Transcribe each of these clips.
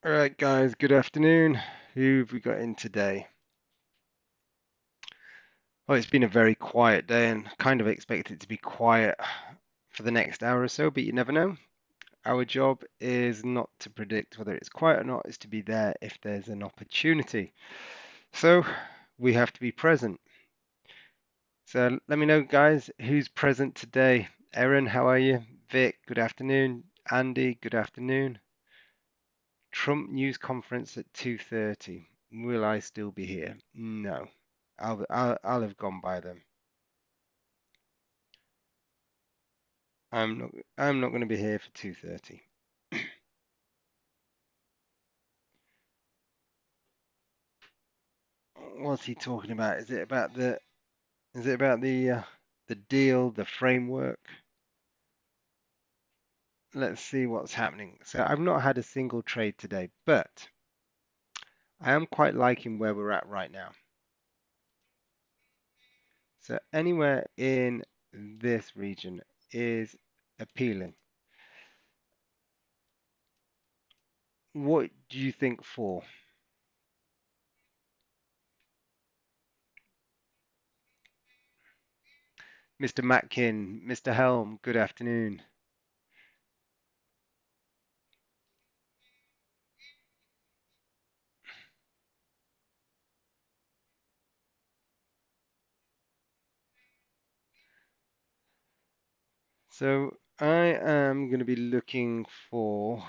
All right, guys, good afternoon. Who have we got in today? Well, it's been a very quiet day and kind of expect it to be quiet for the next hour or so, but you never know. Our job is not to predict whether it's quiet or not, it's to be there if there's an opportunity. So we have to be present. So let me know, guys, who's present today. Erin, how are you? Vic, good afternoon. Andy, good afternoon. Trump news conference at 2:30. Will I still be here? No. I'll have gone by then. I'm not going to be here for 2:30. What's he talking about? Is it about the deal, the framework? Let's see what's happening. So I've not had a single trade today, but I am quite liking where we're at right now. So anywhere in this region is appealing. What do you think for? Mr. Matkin, Mr. Helm, good afternoon. So I am going to be looking for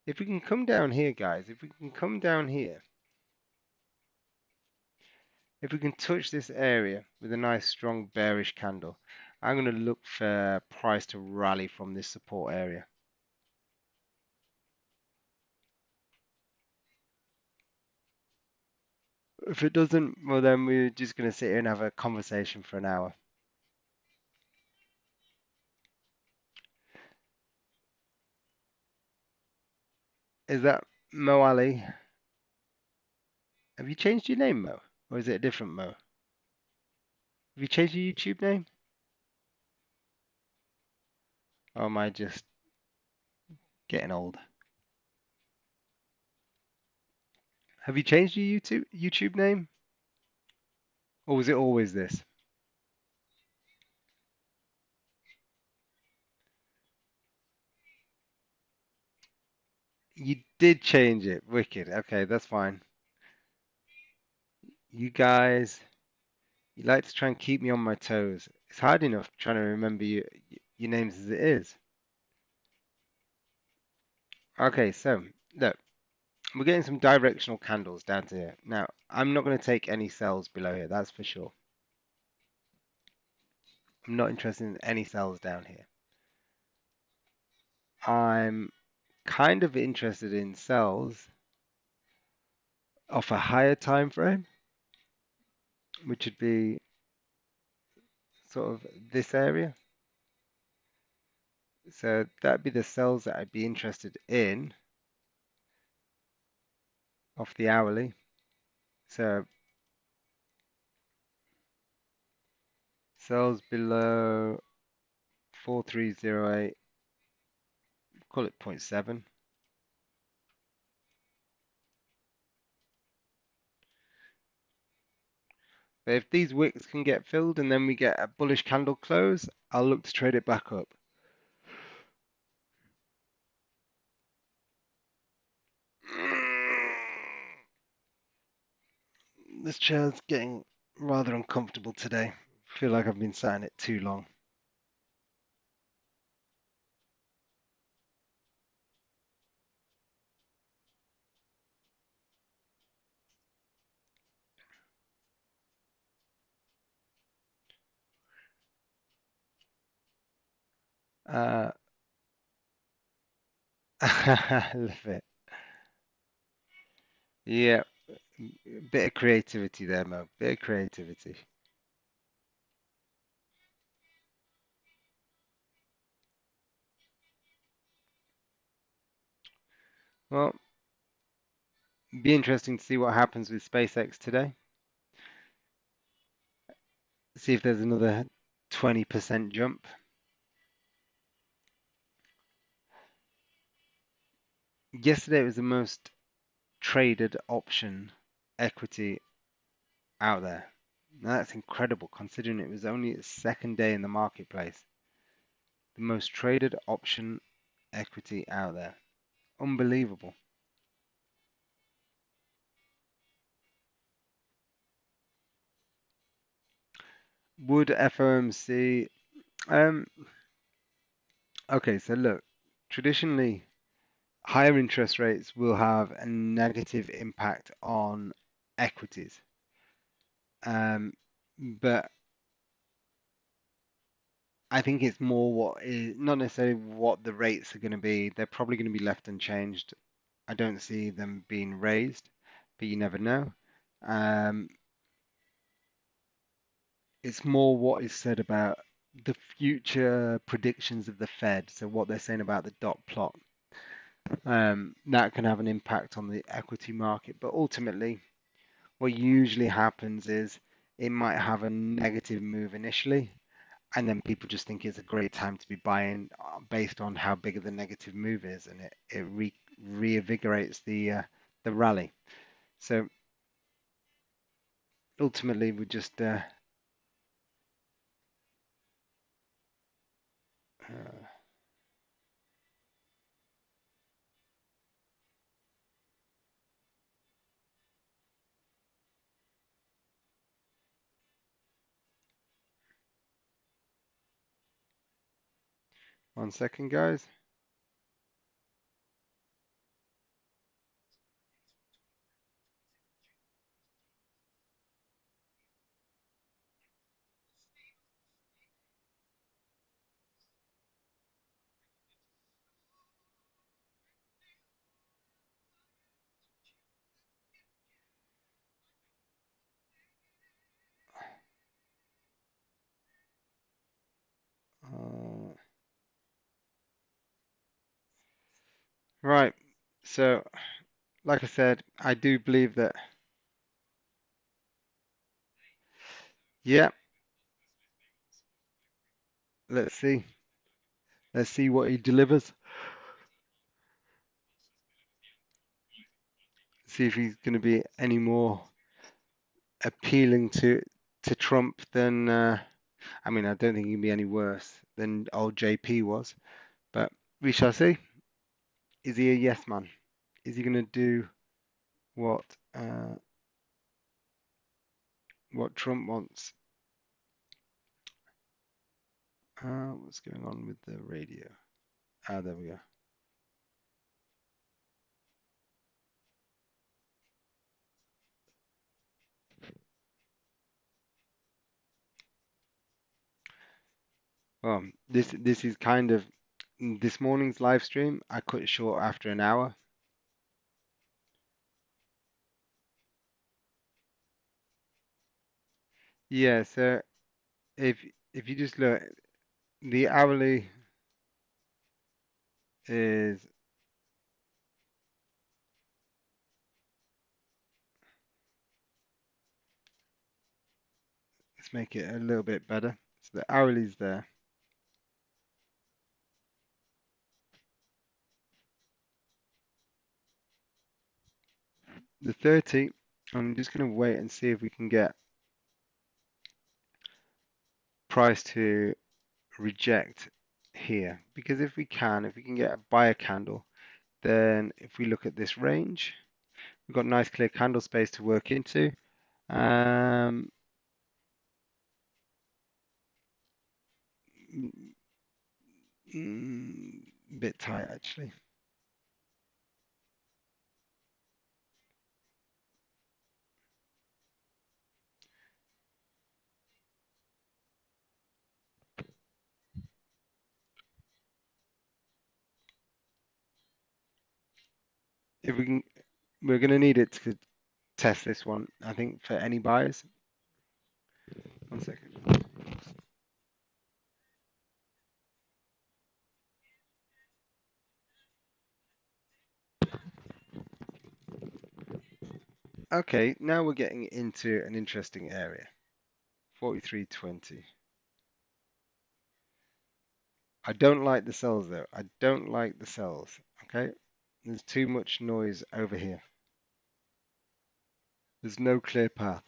if we can come down here, guys, if we can come down here, if we can touch this area with a nice strong bearish candle, I'm going to look for price to rally from this support area. If it doesn't, well, then we're just going to sit here and have a conversation for an hour. Is that Mo Ali? Have you changed your name, Mo? Or is it a different Mo? Have you changed your YouTube name? Or am I just getting old? Have you changed your YouTube name? Or was it always this? You did change it. Wicked. Okay, that's fine. You guys, you like to try and keep me on my toes. It's hard enough trying to remember your names as it is. Okay, so look, we're getting some directional candles down to here. Now, I'm not going to take any sells below here, that's for sure. I'm not interested in any sells down here. I'm kind of interested in sells off a higher time frame, which would be sort of this area. So that'd be the sells that I'd be interested in off the hourly. So Sells below 4308, call it point 0.7. But if these wicks can get filled and then we get a bullish candle close, I'll look to trade it back up. This chair's getting rather uncomfortable today. I feel like I've been sat in it too long. Uh, I love it. Yeah, bit of creativity there, Mo. Bit of creativity. Well, be interesting to see what happens with SpaceX today. See if there's another 20% jump. Yesterday it was the most traded option equity out there. Now that's incredible considering it was only its second day in the marketplace. The most traded option equity out there. Unbelievable. Would FOMC um okay, so look, traditionally higher interest rates will have a negative impact on equities. But I think it's more what is not necessarily what the rates are going to be. They're probably going to be left unchanged. I don't see them being raised, but you never know. Um, it's more what is said about the future predictions of the Fed. So what they're saying about the dot plot. That can have an impact on the equity market. But ultimately, what usually happens is it might have a negative move initially, and then people just think it's a great time to be buying based on how big the negative move is, and it reinvigorates the rally. So ultimately, we just 1 second, guys. Uh, right. So, like I said, I do believe that. Yeah. Let's see. Let's see what he delivers. See if he's going to be any more appealing to Trump than. I mean, I don't think he can be any worse than old JP was, but we shall see. Is he a yes man? Is he going to do what uh, what Trump wants? What's going on with the radio? Ah, there we go. Well, this is kind of this morning's live stream. I cut it short after an hour. Yeah, so if if you just look, the hourly is let's make it a little bit better. So the hourly's there. The 30, I'm just going to wait and see if we can get price to reject here. Because if we can get a buyer candle, then if we look at this range, we've got nice clear candle space to work into. Um, bit tight actually. If we can, we're going to need it to test this one, I think, for any buyers. 1 second. Okay, now we're getting into an interesting area. 43.20. I don't like the cells though. I don't like the cells. Okay, there's too much noise over here. There's no clear path.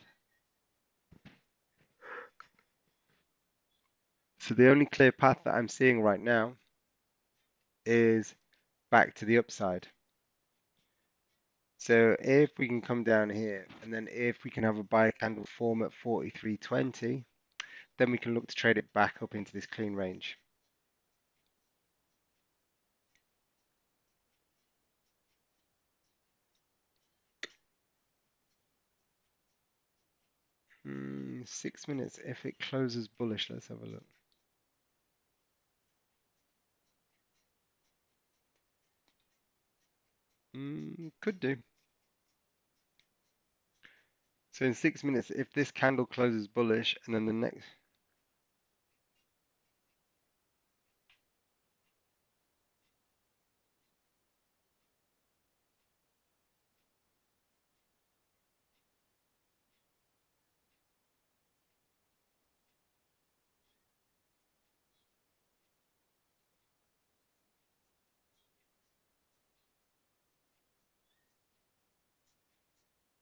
So the only clear path that I'm seeing right now is back to the upside. So if we can come down here, and then if we can have a buy candle form at 43.20, then we can look to trade it back up into this clean range. Hmm, 6 minutes. If it closes bullish, let's have a look. Could do. So in 6 minutes, if this candle closes bullish, and then the next,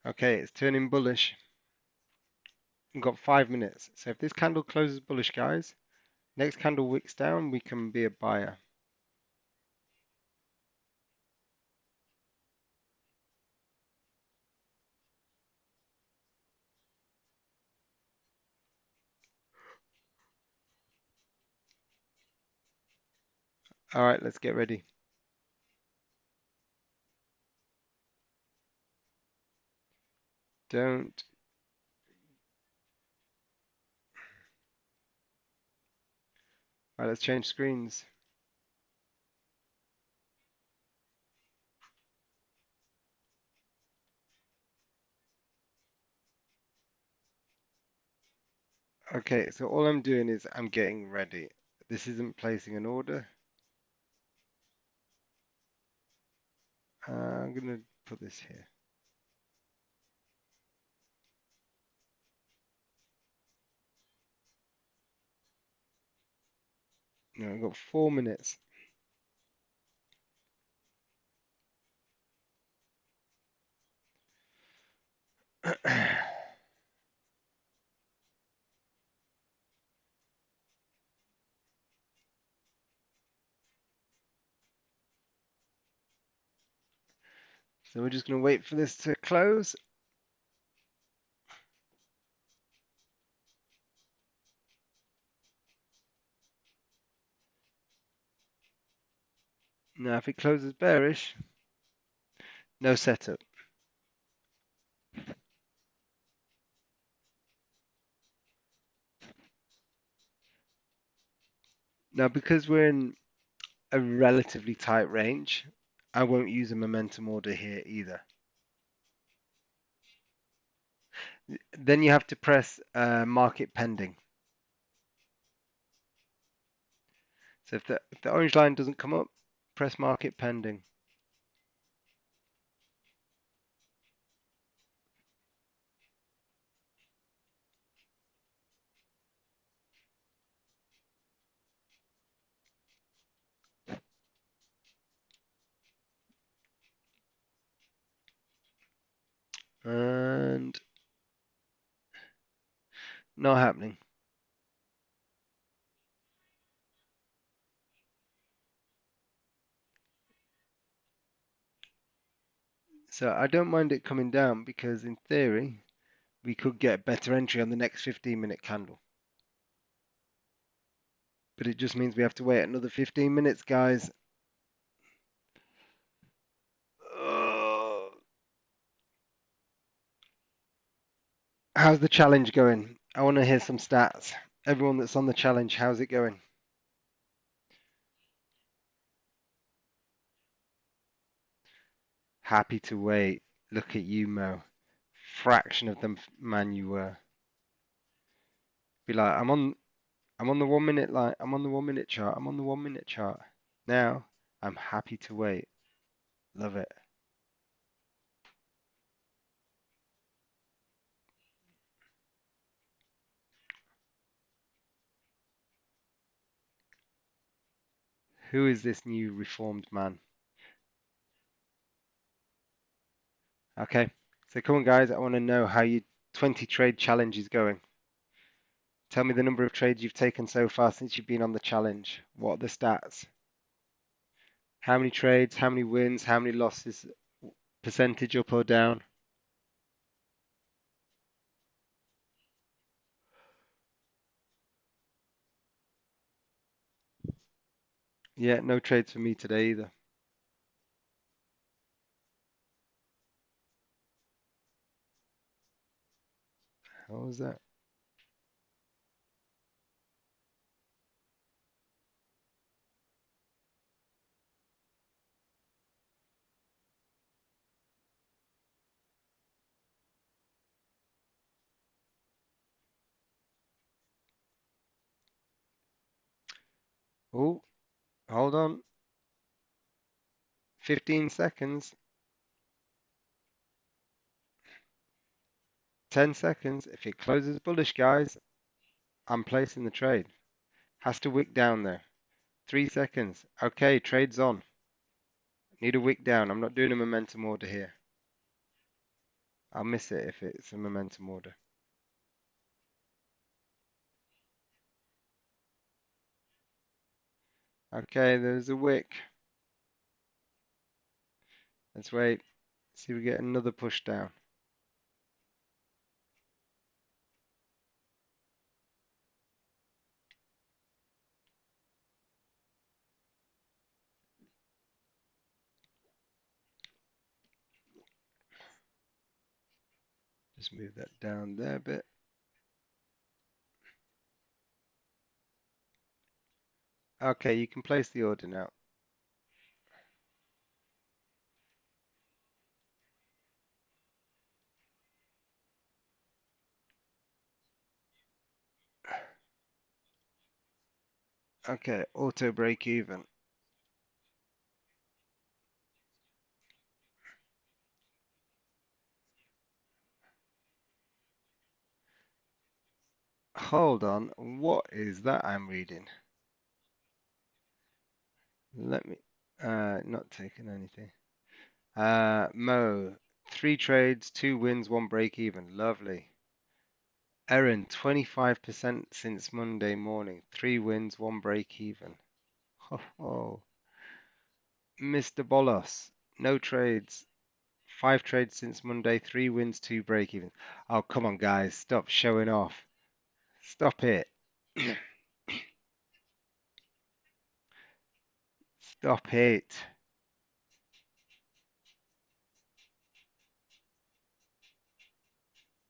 okay, it's turning bullish. We've got 5 minutes. So if this candle closes bullish, guys, next candle wicks down, we can be a buyer. All right, let's get ready. Don't. All right, let's change screens. Okay, so all I'm doing is I'm getting ready. This isn't placing an order. I'm gonna put this here. No, I've got 4 minutes. So we're just gonna wait for this to close. Now, if it closes bearish, no setup. Now, because we're in a relatively tight range, I won't use a momentum order here either. Then you have to press market pending. So if the orange line doesn't come up, press market pending. Not happening. So I don't mind it coming down because in theory, we could get better entry on the next 15-minute candle. But it just means we have to wait another 15 minutes, guys. How's the challenge going? I want to hear some stats. Everyone that's on the challenge, how's it going? Happy to wait. Look at you, Mo. Fraction of the man you were. Be like, I'm on the 1 minute line. I'm on the 1 minute chart. I'm on the 1 minute chart. Now, I'm happy to wait. Love it. Who is this new reformed man? Okay, so come on, guys. I want to know how your 20 trade challenge is going. Tell me the number of trades you've taken so far since you've been on the challenge. What are the stats? How many trades? How many wins? How many losses? Percentage up or down? Yeah, no trades for me today either. What was that? Oh, hold on. 15 seconds. 10 seconds. If it closes bullish, guys, I'm placing the trade. Has to wick down there. 3 seconds. Okay, trade's on. Need a wick down. I'm not doing a momentum order here. I'll miss it if it's a momentum order. Okay, there's a wick. Let's wait. See if we get another push down. Just move that down there a bit. Okay, you can place the order now. Okay, auto break even. Hold on, what is that I'm reading? Let me, not taking anything. Mo, 3 trades, 2 wins, 1 break even. Lovely. Erin, 25% since Monday morning. 3 wins, 1 break even. Oh, Mr. Bolos, no trades. 5 trades since Monday. 3 wins, 2 break even. Oh, come on, guys. Stop showing off. Stop it. Stop it.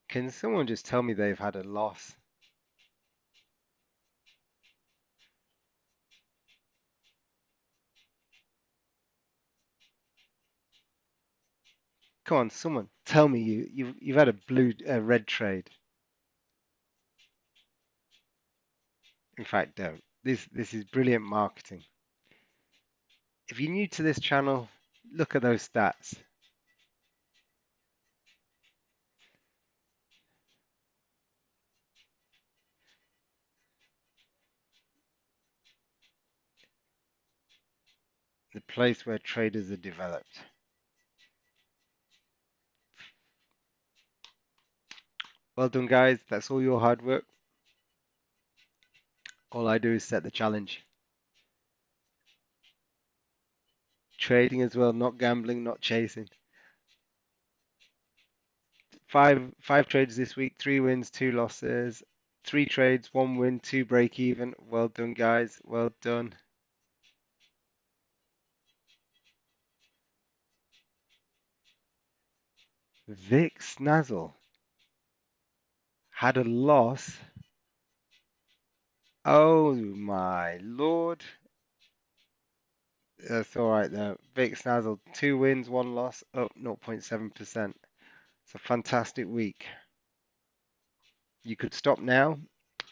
Can someone just tell me they've had a loss? Come on, someone tell me you've had a red trade. In fact, don't. This is brilliant marketing. If you're new to this channel, look at those stats. The place where traders are developed. Well done, guys. That's all your hard work. All I do is set the challenge. Trading as well, not gambling, not chasing. Five trades this week, 3 wins, 2 losses. 3 trades, 1 win, 2 break even. Well done, guys. Well done. Vic Snazzle had a loss. Oh my lord. That's all right though. Vic Snazzle, 2 wins, 1 loss, up 0.7%. It's a fantastic week. You could stop now,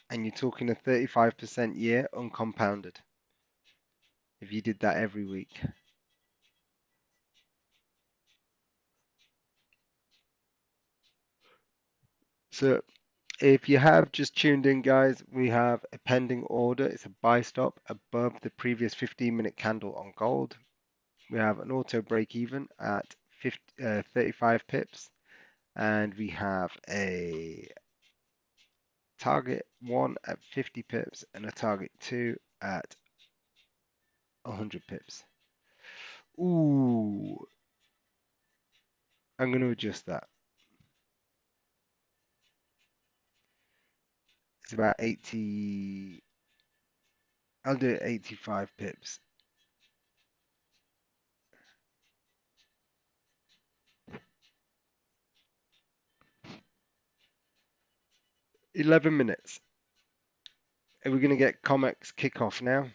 and you're talking a 35% year uncompounded if you did that every week. So if you have just tuned in, guys, we have a pending order. It's a buy stop above the previous 15-minute candle on gold. We have an auto break even at 35 pips, and we have a target 1 at 50 pips and a target 2 at 100 pips. Ooh, I'm going to adjust that. It's about 80. I'll do it 85 pips. 11 minutes. Are we going to get COMEX kickoff now?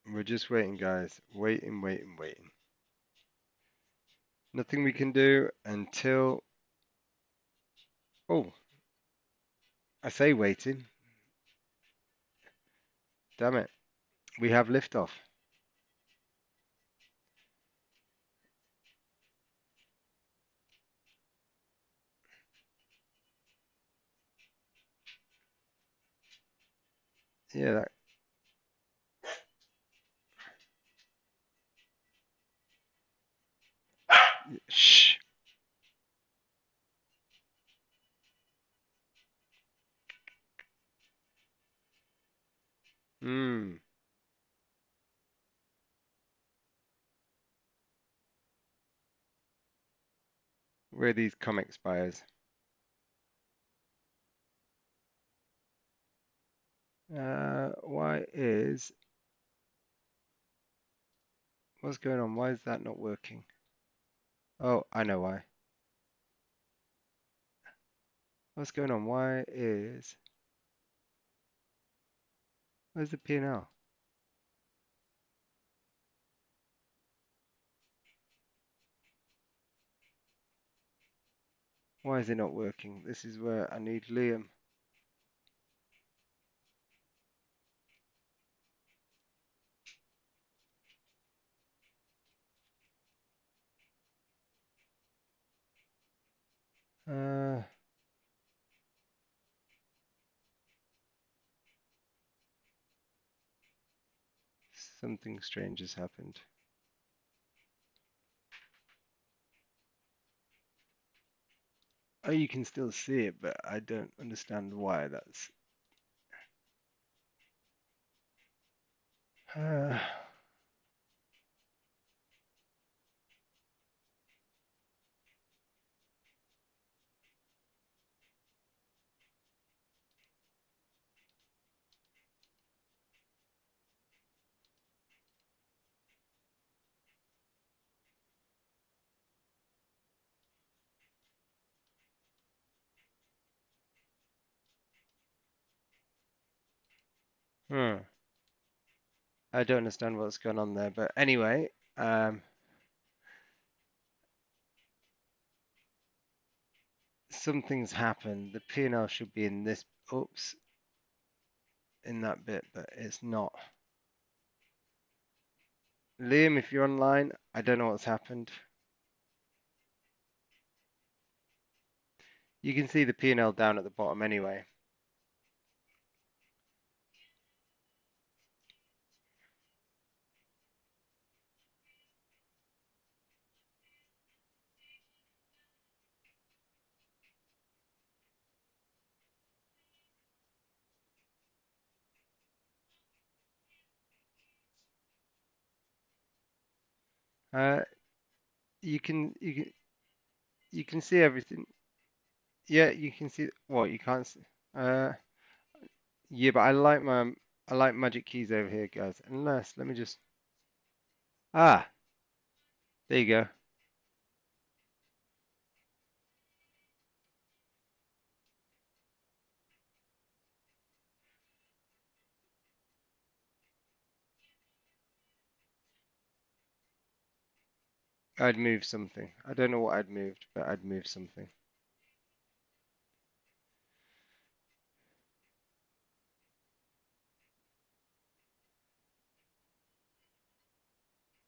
We're just waiting, guys. Waiting, waiting, waiting. Nothing we can do until... Oh, I say waiting. Damn it. We have liftoff. Yeah, that... Shh. Hmm. Where are these COMEX buyers? Why is... What's going on? Why is that not working? Oh, I know why. What's going on? Why is... Where's the P&L? Why is it not working? This is where I need Liam. Uh, Something strange has happened. Oh, you can still see it, but I don't understand why that's... Uh, hmm. I don't understand what's going on there, but anyway, something's happened. The P&L should be in this. Oops, in that bit, but it's not. Liam, if you're online, I don't know what's happened. You can see the P&L down at the bottom anyway. Uh, you can see everything. Yeah, you can see what you can't see. Uh, yeah, but I like magic keys over here, guys. Unless let me just there you go. I'd move something. I don't know what I'd moved, but I'd move something.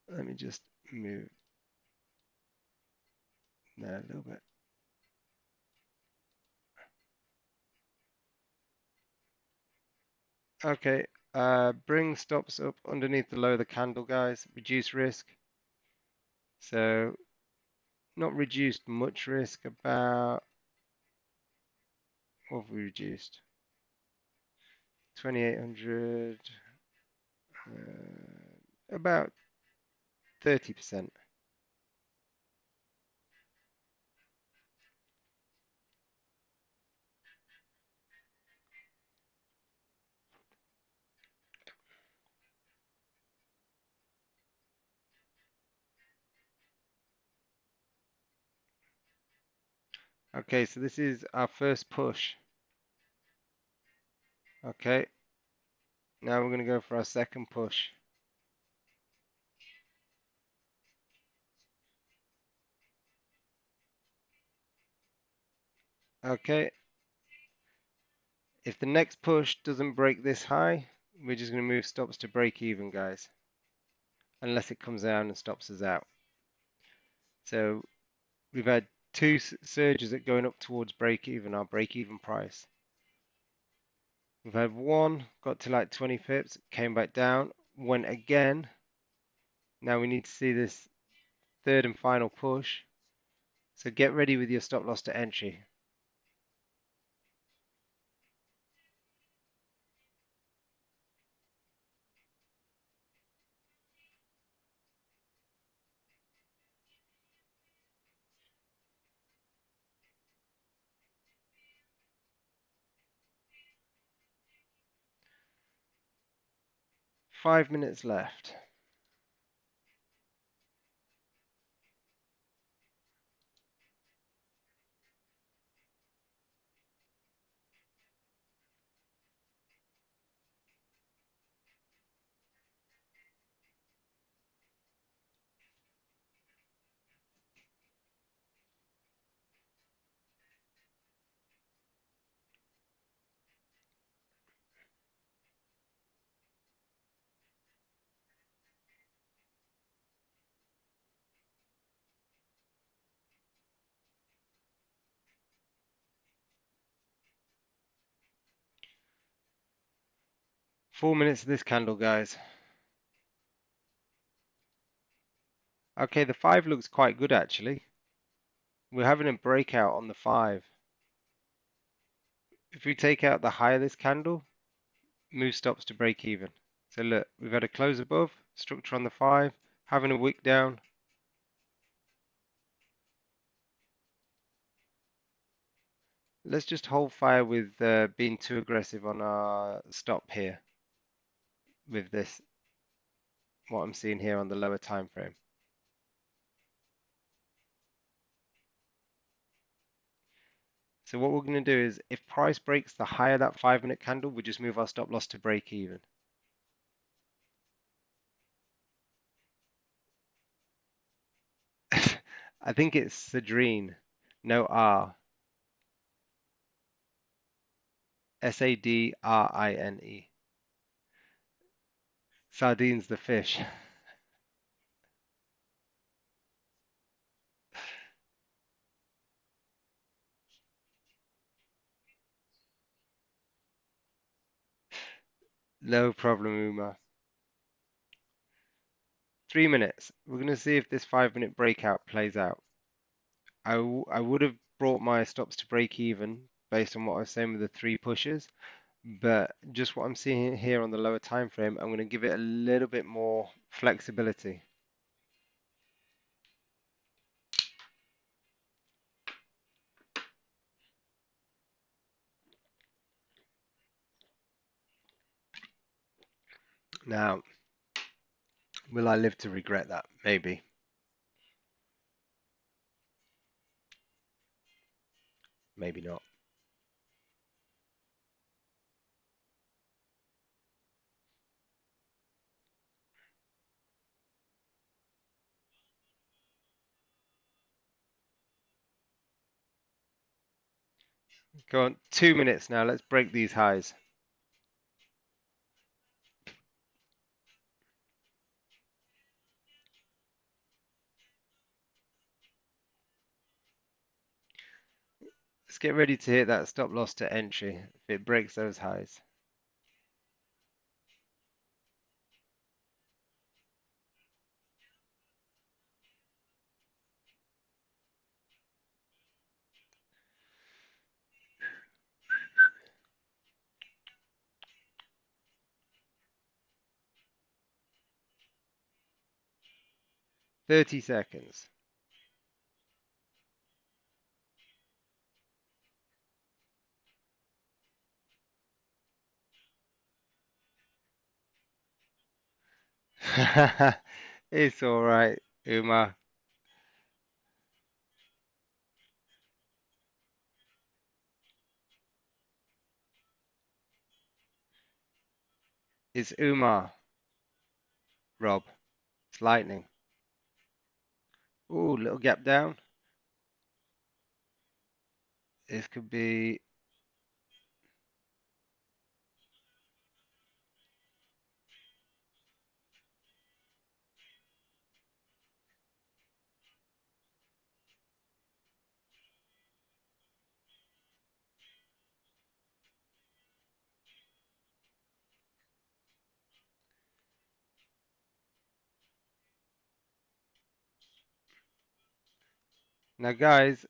Let me just move there a little bit. Okay, bring stops up underneath the low of the candle, guys. Reduce risk. So not reduced much risk, about what have we reduced? 2800, about 30%. Okay, so this is our first push. Okay, now we're going to go for our second push. Okay, if the next push doesn't break this high, we're just going to move stops to break even, guys, unless it comes down and stops us out. So we've had two surges that going up towards break even, our break even price. We've had one, got to like 20 pips, came back down, went again. Now we need to see this third and final push. So get ready with your stop loss to entry. Five minutes left. Four minutes of this candle, guys. Okay, the five looks quite good actually. We're having a breakout on the five. If we take out the high of this candle, move stops to break even. So look, we've had a close above, structure on the five, having a wick down. Let's just hold fire with being too aggressive on our stop here with this, what I'm seeing here on the lower time frame. So what we're going to do is if price breaks the higher that 5 minute candle, we just move our stop loss to break even. I think it's Sadrine, no R, Sadrine. Sardines the fish. No problem, Uma. 3 minutes. We're going to see if this 5 minute breakout plays out. I would have brought my stops to break even based on what I was saying with the three pushes, but just what I'm seeing here on the lower time frame, I'm going to give it a little bit more flexibility. Now, will I live to regret that? Maybe, maybe not. Go on, 2 minutes now. Let's break these highs. Let's get ready to hit that stop loss to entry if it breaks those highs. Thirty seconds. It's all right, Uma. It's Umar, Rob. It's lightning. Ooh, little gap down. This could be. Now, guys,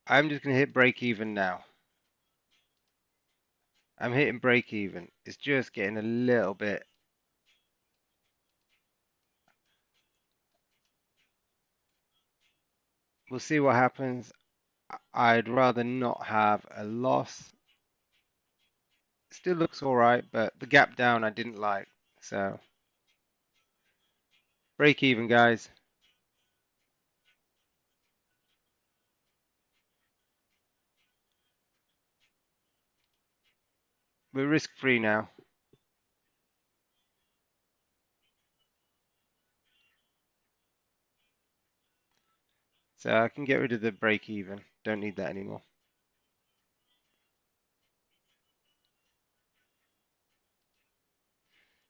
I'm just going to hit break even now. I'm hitting break even. It's just getting a little bit. We'll see what happens. I'd rather not have a loss. Still looks all right, but the gap down I didn't like. So, break even, guys. We're risk free now. So, I can get rid of the break even. Don't need that anymore.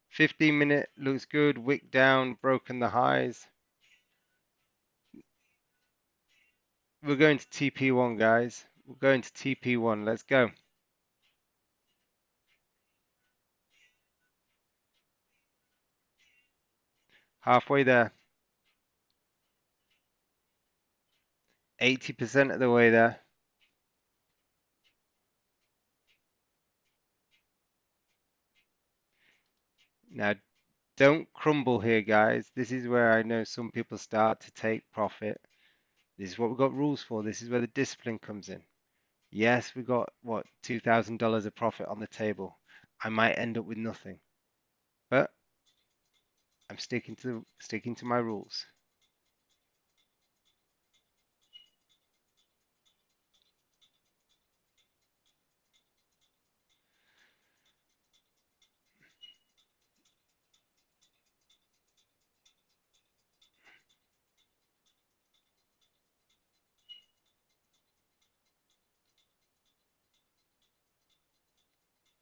15 minute looks good. Wick down, broken the highs. We're going to TP1, guys. We're going to TP1. Let's go. Halfway there. 80% of the way there. Now, don't crumble here, guys. This is where I know some people start to take profit. This is what we've got rules for. This is where the discipline comes in. Yes, we got what, $2,000 of profit on the table. I might end up with nothing, but I'm sticking to my rules.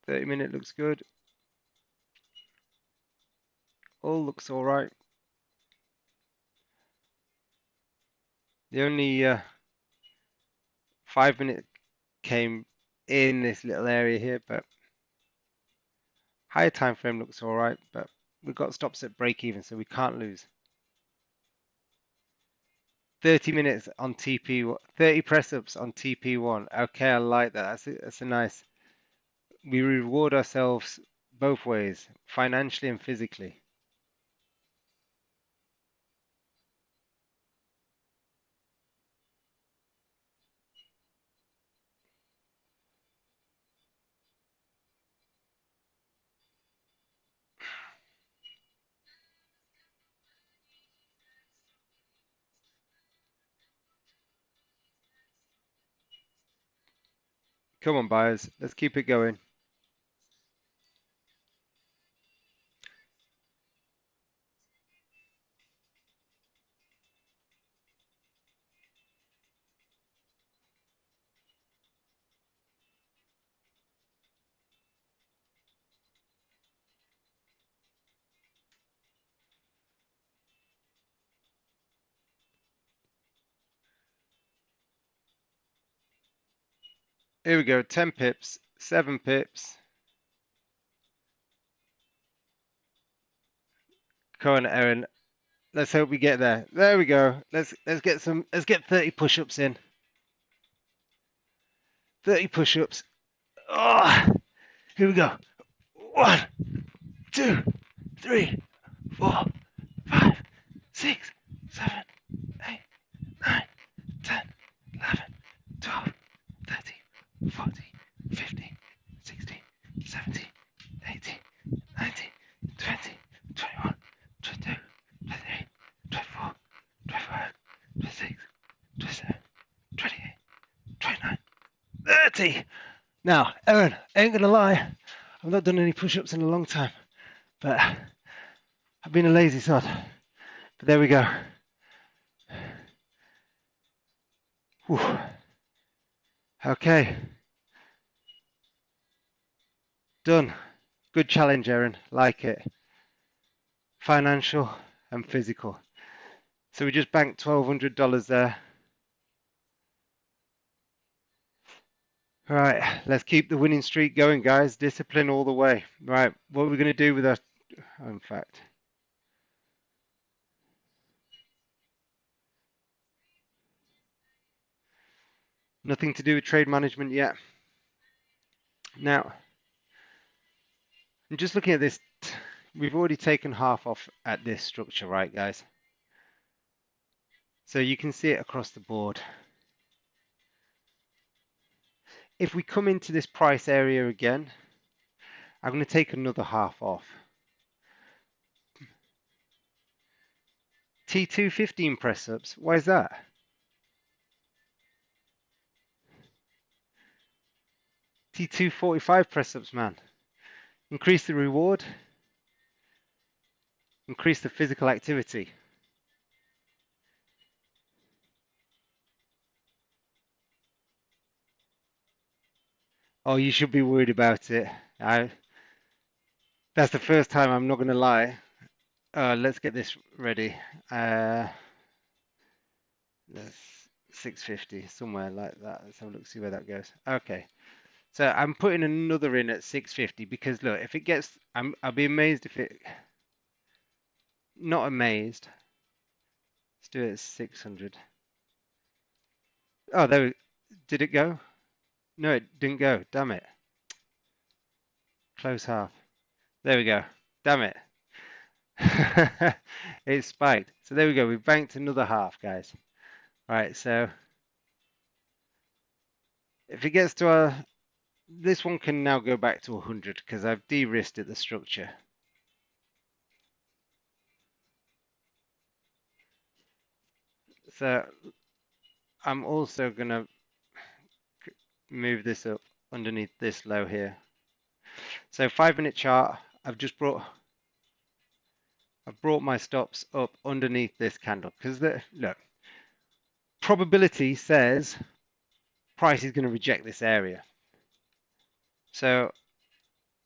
30-minute looks good. All looks all right. The only 5 minute came in this little area here, but higher time frame looks all right. But we've got stops at break even, so we can't lose. 30 minutes on TP, 30 press ups on TP1. Okay, I like that. That's a nice. We reward ourselves both ways, financially and physically. Come on, buyers. Let's keep it going. Here we go. 10 pips, 7 pips. Come on, Aaron. Let's hope we get there. There we go. Let's get 30 push-ups in. 30 push-ups. Oh, here we go. 1, 2, 3, 4, 5, 6, 7, 8, 9, 10, 11, 12, 13, 14, 15, 16, 17, 18, 19, 20, 21, 22, 23, 24, 25, 26, 27, 28, 29, 30. Now, Aaron, I ain't gonna lie, I've not done any push-ups in a long time, but I've been a lazy sod. But there we go. Whew. Okay, done. Good challenge, Aaron. Like it. Financial and physical. So we just banked $1,200 there. All right, let's keep the winning streak going, guys. Discipline all the way. Right, what are we going to do with our... Oh, in fact, nothing to do with trade management yet. Now, I'm just looking at this. We've already taken half off at this structure, right, guys? So you can see it across the board. If we come into this price area again, I'm going to take another half off. T2 15 press ups. Why is that? T2 45 press ups, man. Increase the reward. Increase the physical activity. Oh, you should be worried about it. That's the first time, I'm not going to lie. Let's get this ready. That's 650, somewhere like that. Let's have a look, see where that goes. Okay. So I'm putting another in at 650 because look, if it gets, I'll be amazed if it, not amazed. Let's do it at 600. Oh, there, did it go? No, it didn't go. Damn it. Close half. There we go. Damn it. It spiked. So there we go. We've banked another half, guys. All right, so if it gets to our, this one can now go back to 100 because I've de-risked it, the structure. So I'm also going to move this up underneath this low here. So 5 minute chart, I've brought my stops up underneath this candle because look, probability says price is going to reject this area. So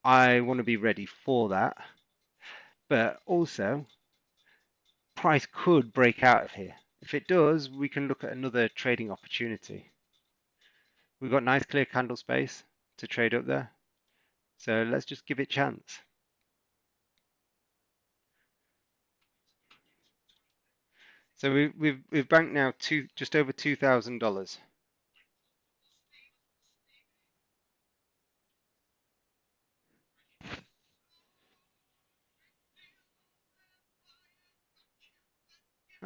I want to be ready for that. But also, price could break out of here. If it does, we can look at another trading opportunity. We've got nice clear candle space to trade up there. So let's just give it a chance. So we've banked now just over $2,000.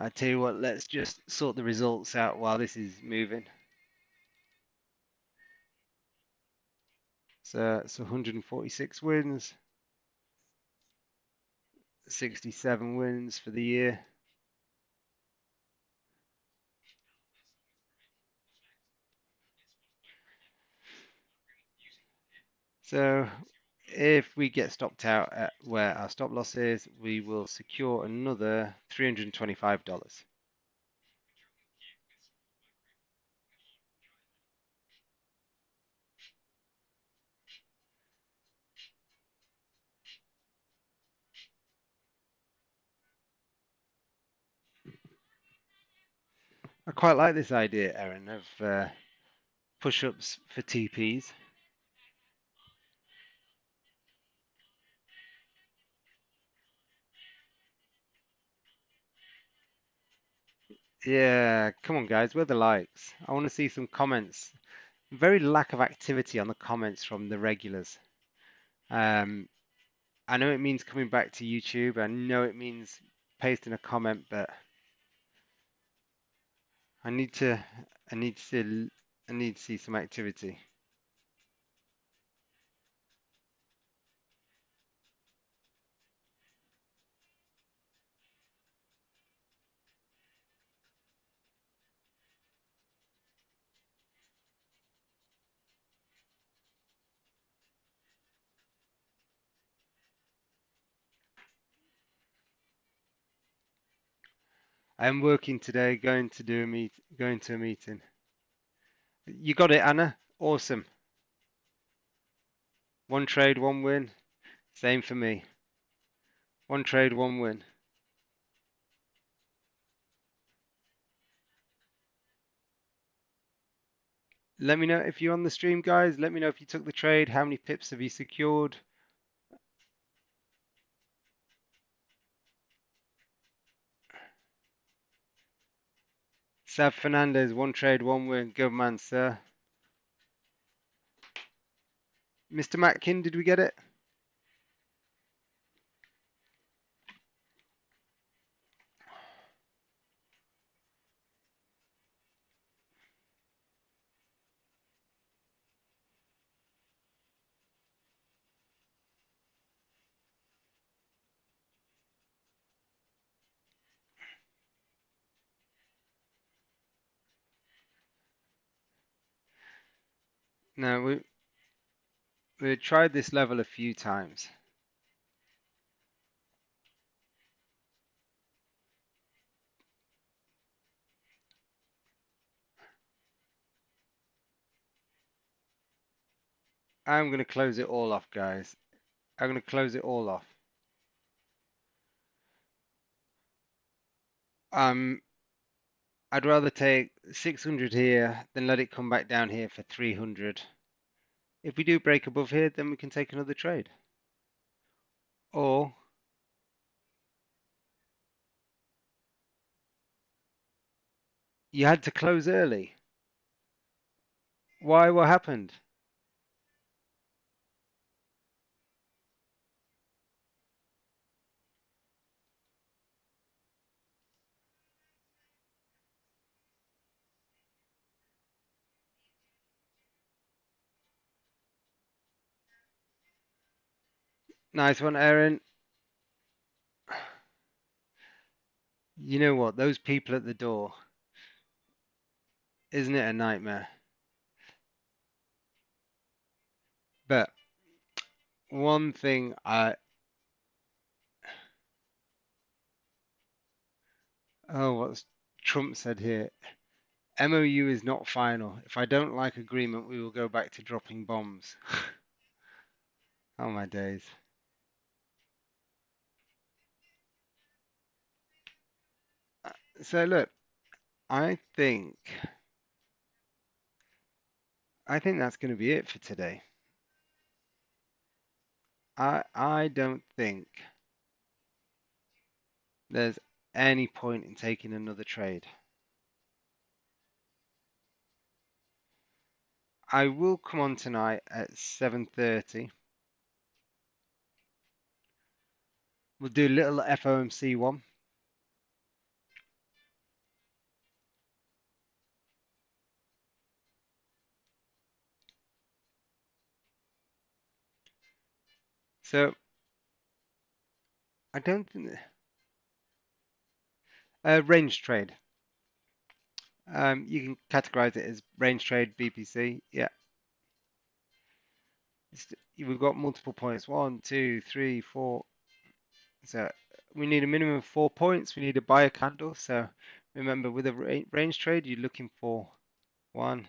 I tell you what, let's just sort the results out while this is moving. So it's 146 wins, 67 wins for the year. So if we get stopped out at where our stop loss is, we will secure another $325. I quite like this idea, Aaron, of push-ups for TPs. Yeah, come on, guys, where are the likes? I want to see some comments. Very lack of activity on the comments from the regulars. Um, I know it means coming back to YouTube. I know it means pasting a comment, but I need to, I need to, I need to see some activity. I am working today, going to a meeting. You got it, Anna. Awesome. One trade, one win. Same for me. One trade, one win. Let me know if you're on the stream, guys. Let me know if you took the trade. How many pips have you secured? Sav Fernandez, one trade, one win. Good man, sir. Mr. Matkin, did we get it? No, we tried this level a few times. I'm going to close it all off, guys. I'm going to close it all off. Um, I'd rather take 600 here than let it come back down here for 300. If we do break above here, then we can take another trade. Or you had to close early. Why? What happened? Nice one, Aaron. You know what? Those people at the door, isn't it a nightmare? But one thing what's Trump said here? MOU is not final. If I don't like agreement, we will go back to dropping bombs. Oh my days. So look, I think I think that's going to be it for today. I don't think there's any point in taking another trade. I will come on tonight at 7:30. We'll do a little FOMC one. So I don't think range trade. You can categorize it as range trade, BPC. Yeah, we've got multiple points. One, two, three, four. So we need a minimum of 4 points. We need to buy a candle. So remember, with a range trade, you're looking for 1,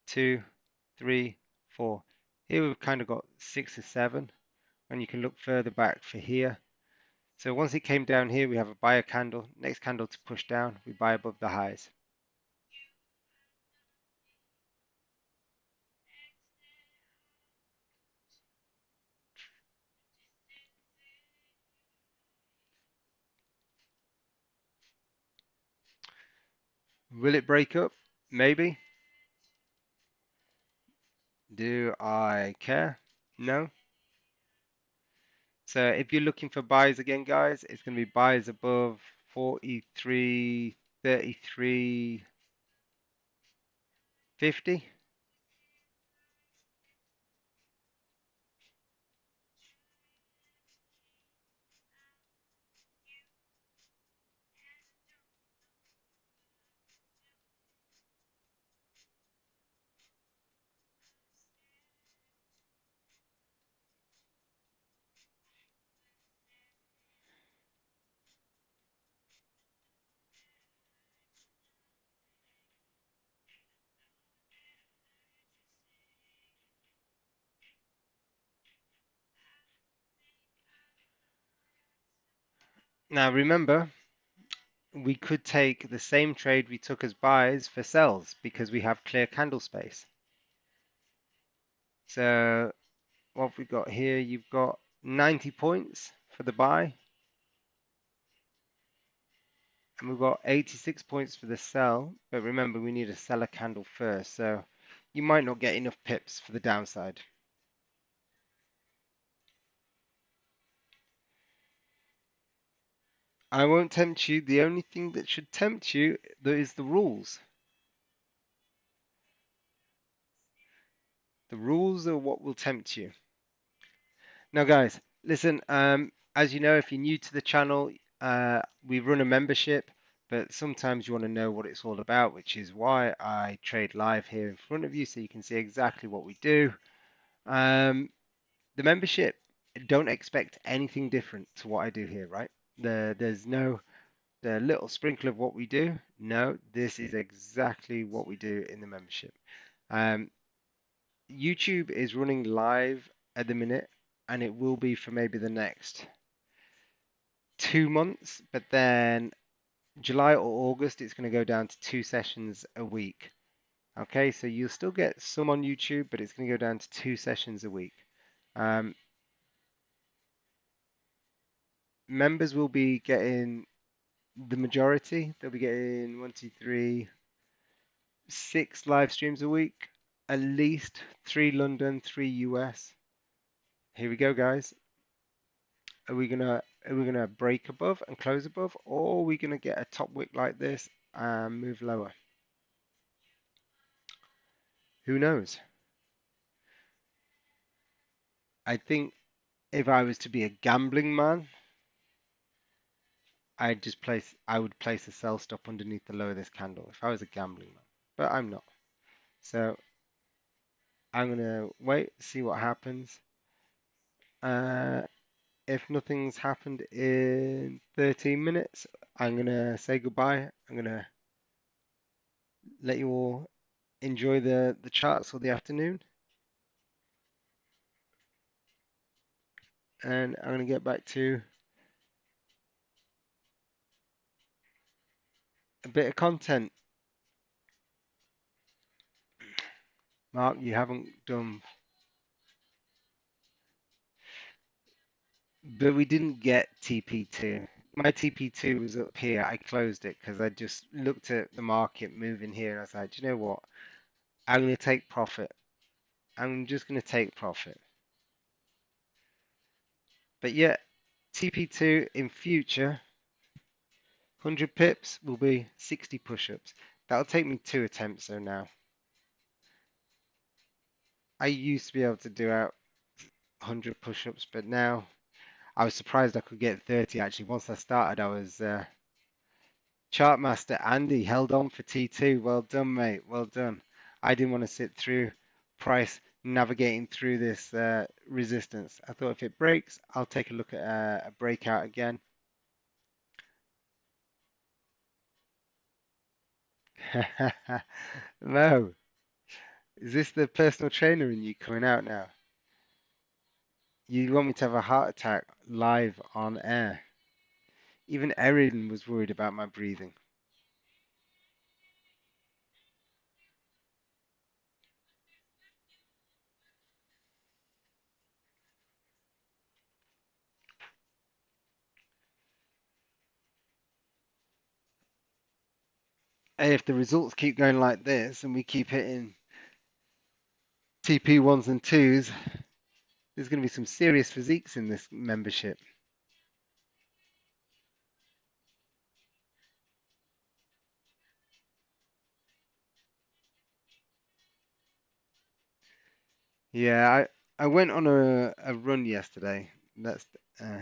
2, 3, 4. Here we've kind of got 6 or 7, and you can look further back for here. So once it came down here, we have a buyer candle. Next candle to push down, we buy above the highs. Will it break up? Maybe. Do I care? No. So if you're looking for buys again, guys, it's going to be buys above 43, 33, 50. Now remember, we could take the same trade we took as buys for sells because we have clear candle space. So what have we got here? You've got 90 points for the buy, and we've got 86 points for the sell. But remember, we need a seller candle first, so you might not get enough pips for the downside. I won't tempt you. The only thing that should tempt you is the rules. The rules are what will tempt you. Now, guys, listen, as you know, if you're new to the channel, we run a membership, but sometimes you want to know what it's all about, which is why I trade live here in front of you so you can see exactly what we do. The membership, don't expect anything different to what I do here, right? There's no the little sprinkle of what we do. No, this is exactly what we do in the membership. Um, YouTube is running live at the minute, and it will be for maybe the next 2 months, but then July or August, it's going to go down to 2 sessions a week. Okay, so you'll still get some on YouTube, but it's going to go down to 2 sessions a week. Um, Members will be getting the majority. They'll be getting 6 live streams a week, at least 3 London, 3 US. Here we go, guys. Are we gonna break above and close above, or are we gonna get a top wick like this and move lower? Who knows? I think if I was to be a gambling man, I would place a sell stop underneath the low of this candle if I was a gambling man. But I'm not. So I'm gonna wait, see what happens. Uh, if nothing's happened in 13 minutes, I'm gonna say goodbye. I'm gonna let you all enjoy the charts for the afternoon, and I'm gonna get back to A bit of content. Mark, you haven't done, but we didn't get TP2. My TP2 was up here. I closed it because I just looked at the market moving here and I was like, do you know what? I'm going to take profit. I'm just going to take profit. But yeah, TP2 in future, 100 pips will be 60 push-ups. That'll take me 2 attempts though now. I used to be able to do out 100 push-ups, but now I was surprised I could get 30 actually. Once I started, I was Chartmaster Andy held on for T2. Well done, mate. Well done. I didn't want to sit through price navigating through this resistance. I thought if it breaks, I'll take a look at a breakout again. No, is this the personal trainer in you coming out now? You want me to have a heart attack live on air? Even Erin was worried about my breathing. Hey, if the results keep going like this and we keep hitting TP ones and twos, there's going to be some serious physiques in this membership. Yeah, I went on a run yesterday. That's uh,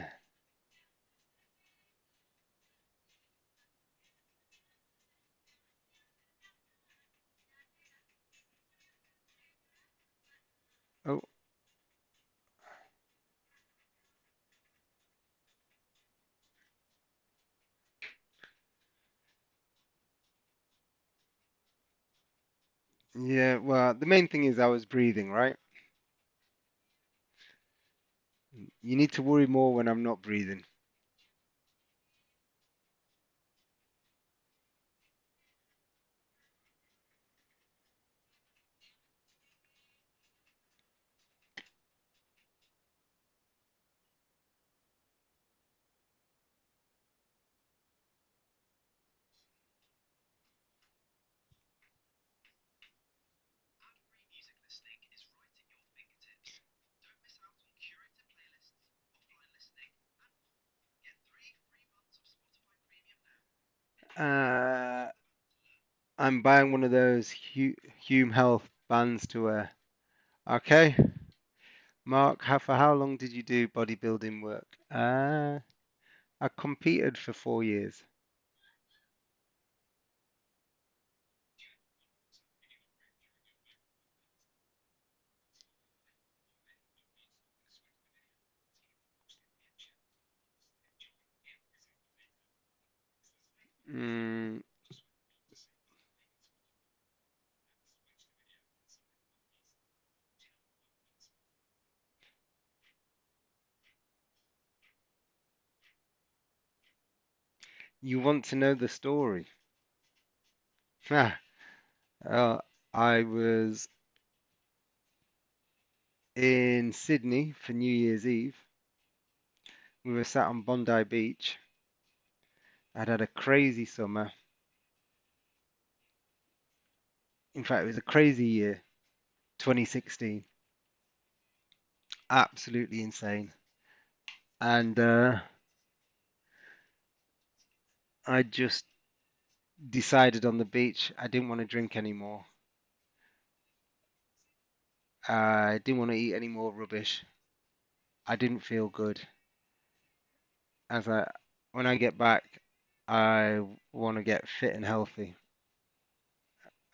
oh yeah. Well, the main thing is I was breathing, right? You need to worry more when I'm not breathing. Uh, I'm buying one of those Hume Health bands to wear. Okay, Mark, for how long did you do bodybuilding work? I competed for 4 years. Mm, you want to know the story? Ah, uh, I was in Sydney for New Year's Eve. We were sat on Bondi Beach. I'd had a crazy summer. In fact, it was a crazy year, 2016. Absolutely insane. And I just decided on the beach I didn't want to drink anymore. I didn't want to eat any more rubbish. I didn't feel good. As I, when I get back, I want to get fit and healthy.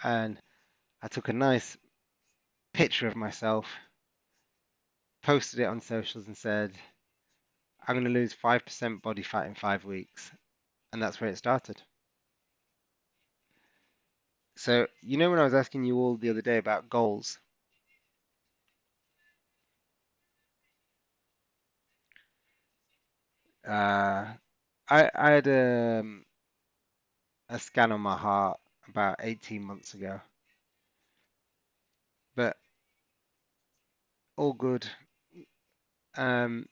And I took a nice picture of myself, posted it on socials, and said, I'm going to lose 5% body fat in 5 weeks. And that's where it started. So, you know, when I was asking you all the other day about goals, uh, I had a scan on my heart about 18 months ago. But all good. Um,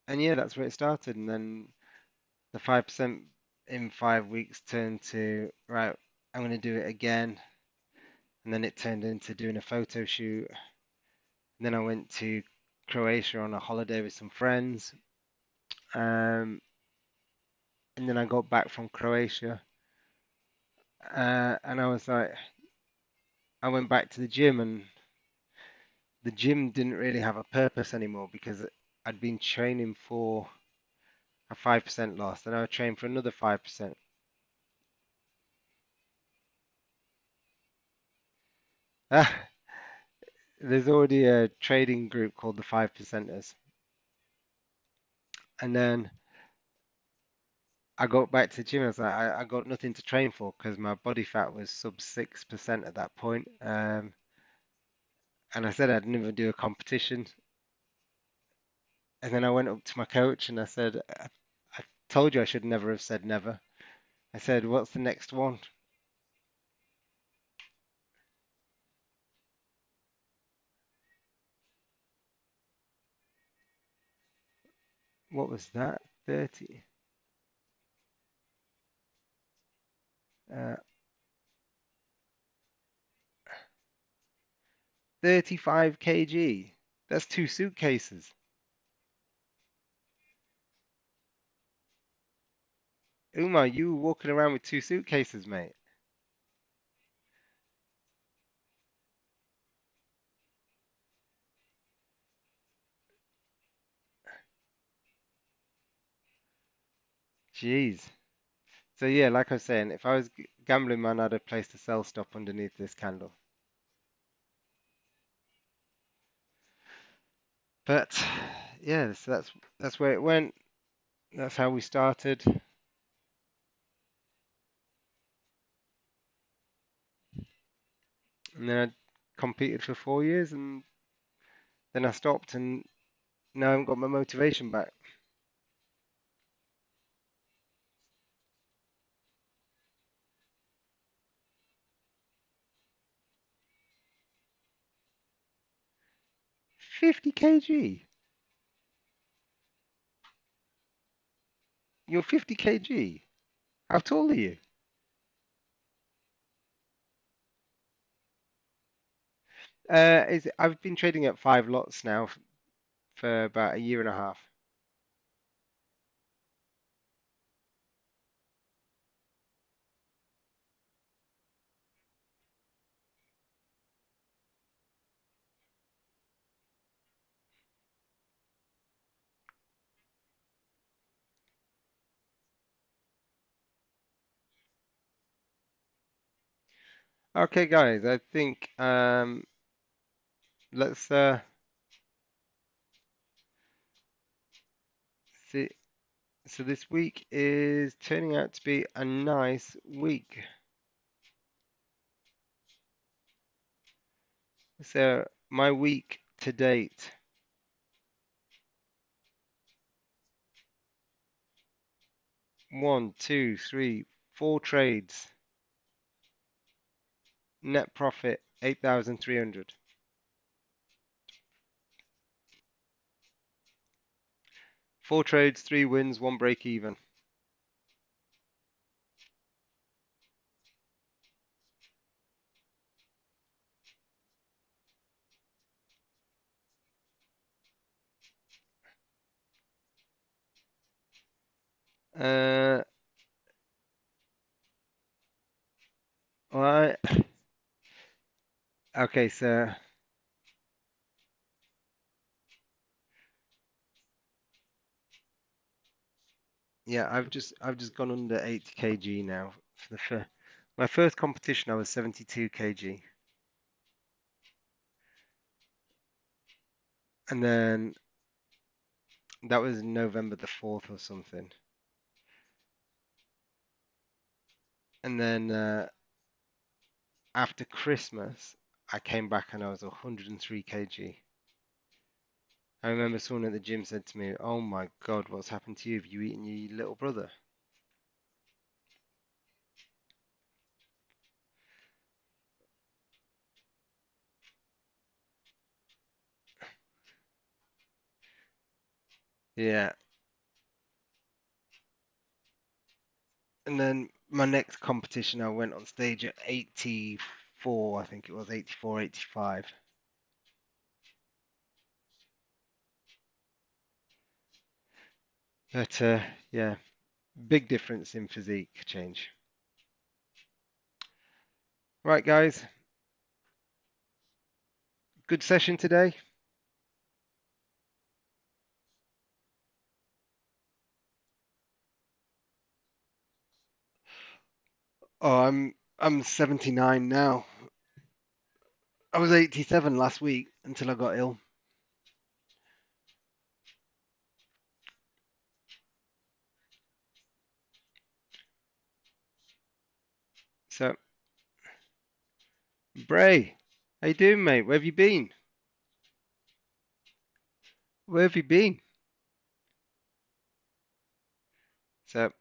and yeah, that's where it started. And then the 5% in 5 weeks turned to, right, I'm going to do it again. And then it turned into doing a photo shoot. And then I went to Croatia on a holiday with some friends. Um, and then I got back from Croatia. And I was like, I went back to the gym, and the gym didn't really have a purpose anymore because I'd been training for a 5% loss. Then I would train for another 5%. Ah, there's already a trading group called the 5%ers. And then I got back to the gym. I was like, I got nothing to train for because my body fat was sub 6% at that point. And I said I'd never do a competition. And then I went up to my coach and I said, I told you I should never have said never. I said, what's the next one? What was that? 30. 35 kg. That's two suitcases. Umar, you were walking around with two suitcases, mate. Jeez. So yeah, like I was saying, if I was gambling man, I'd have placed a sell stop underneath this candle. But yeah, so that's where it went. That's how we started. And then I competed for 4 years, and then I stopped, and now I haven't got my motivation back. 50 kg. You're 50 kg. How tall are you? I've been trading at 5 lots now for about a year and a half. Okay, guys, I think let's see. So this week is turning out to be a nice week. So my week to date, 4 trades, net profit 8,300. 4 trades, 3 wins, 1 break even. Uh, all right. Okay, so yeah, I've just gone under 80 kg now. For my first competition, I was 72 kg, and then that was November the 4th or something. And then after Christmas, I came back and I was 103 kg. I remember someone at the gym said to me, "Oh my God, what's happened to you? Have you eaten your little brother?" Yeah. And then my next competition, I went on stage at 84, I think it was 84, 85. But yeah, big difference in physique change. Right, guys, good session today. Oh, I'm 79 now. I was 87 last week until I got ill. So, Bray, how you doing, mate? Where have you been? Where have you been? So,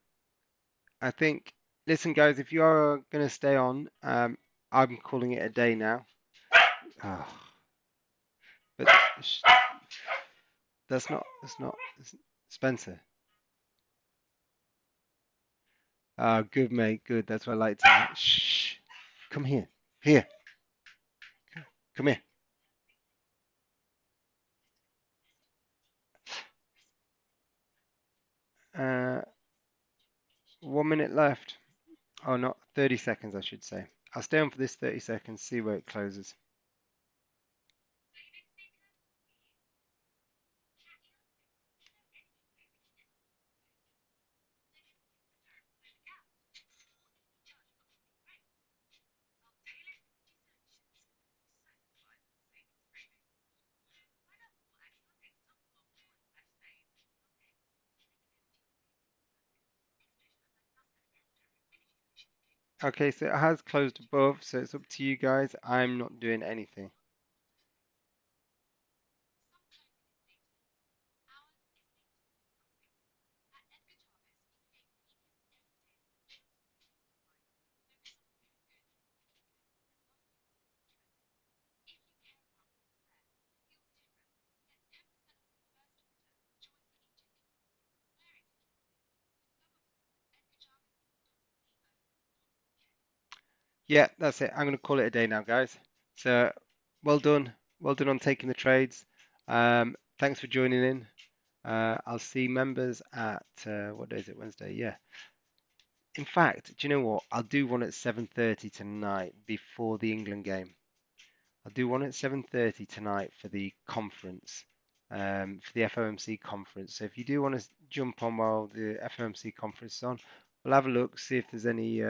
I think, listen, guys, if you are going to stay on, I'm calling it a day now. Oh, but that's not Spencer. Good, mate, good. That's what I like to hear. Shh. Come here. Here. Come here. Uh, 1 minute left. Oh, not 30 seconds, I should say. I'll stay on for this 30 seconds, see where it closes. Okay, so it has closed above, so it's up to you guys. I'm not doing anything. Yeah, that's it. I'm going to call it a day now, guys. So, well done. Well done on taking the trades. Thanks for joining in. I'll see members at, what day is it? Wednesday. Yeah. In fact, do you know what? I'll do one at 7:30 tonight before the England game. I'll do one at 7:30 tonight for the conference, for the FOMC conference. So if you do want to jump on while the FOMC conference is on, we'll have a look, see if there's any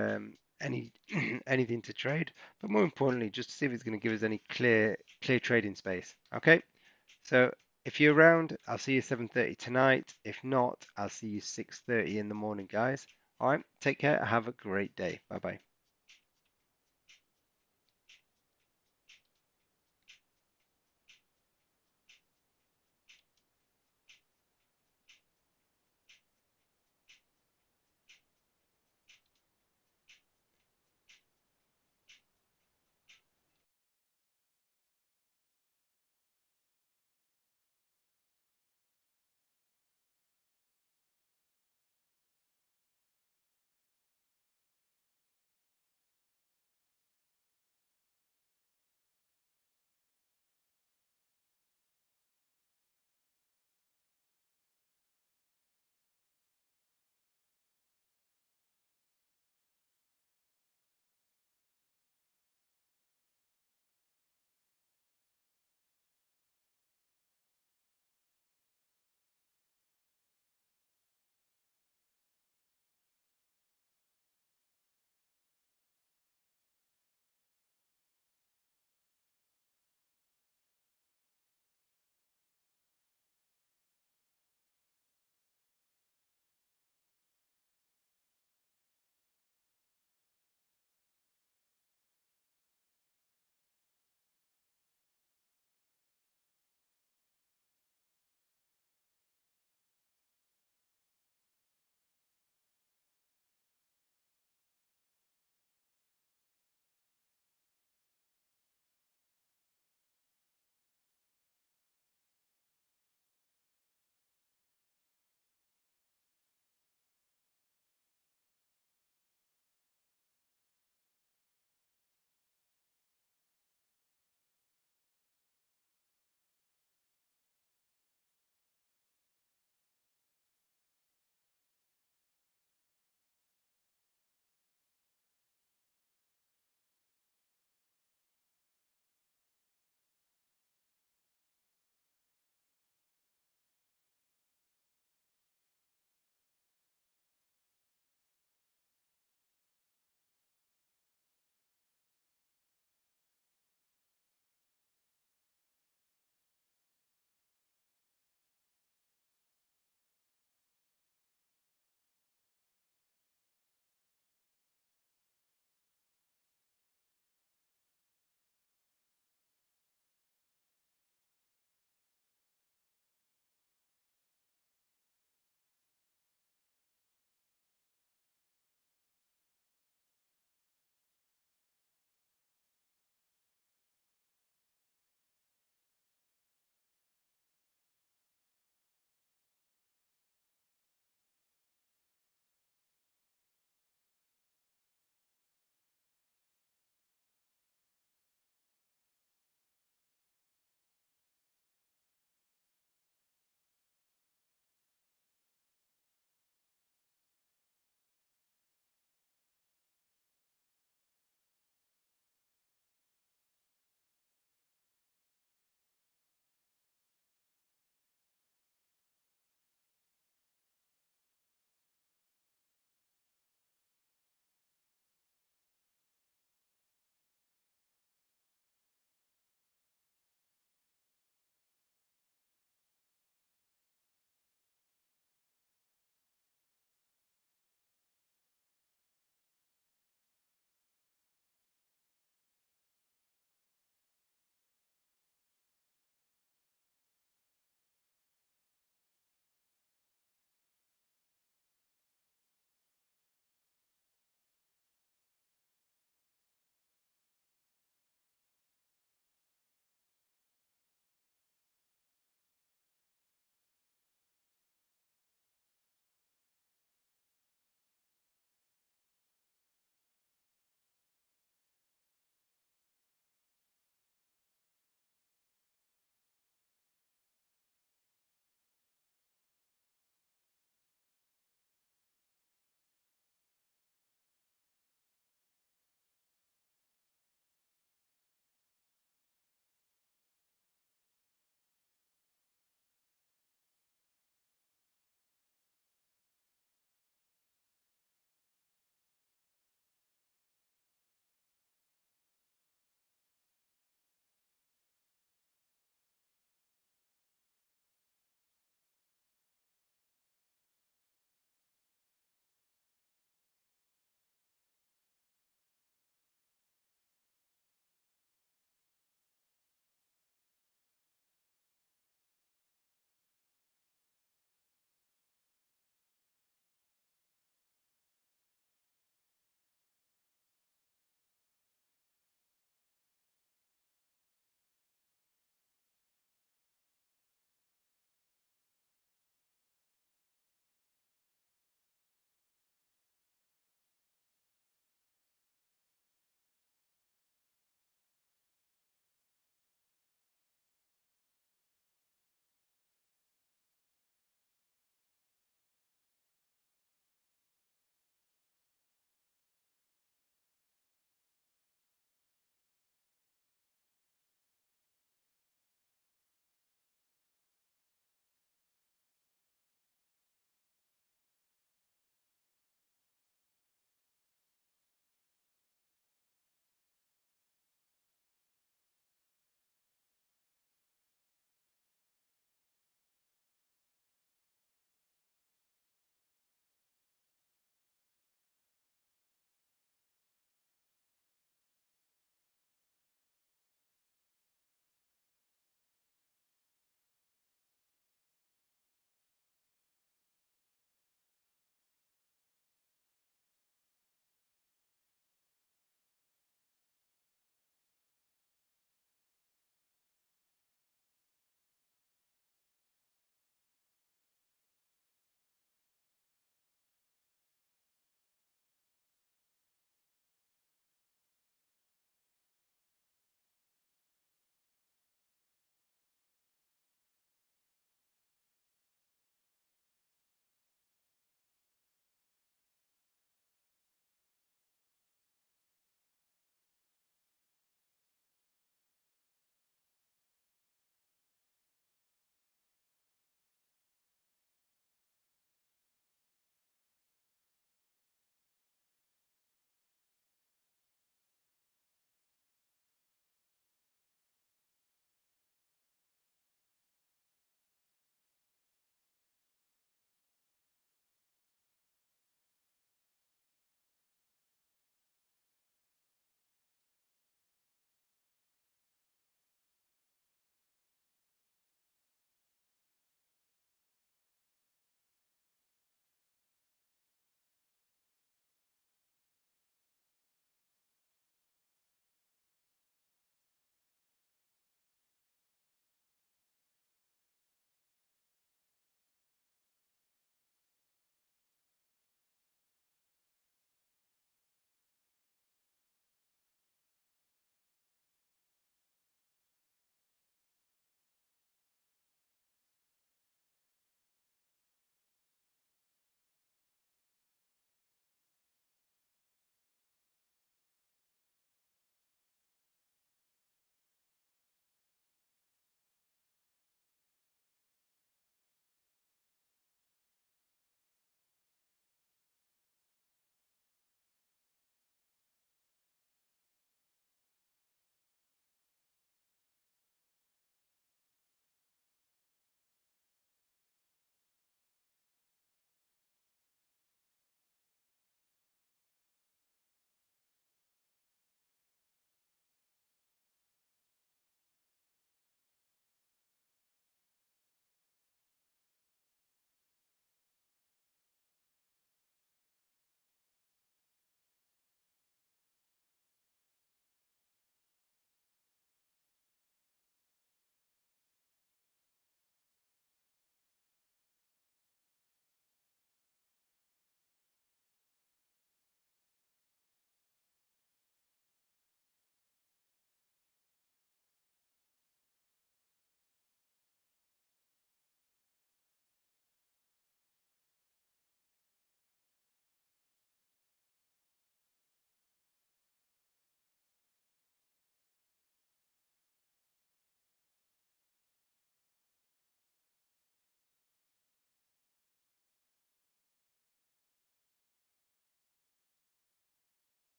anything to trade. But more importantly, just to see if it's going to give us any clear trading space. Okay. So if you're around, I'll see you 7:30 tonight. If not, I'll see you 6:30 in the morning, guys. All right. Take care. Have a great day. Bye bye.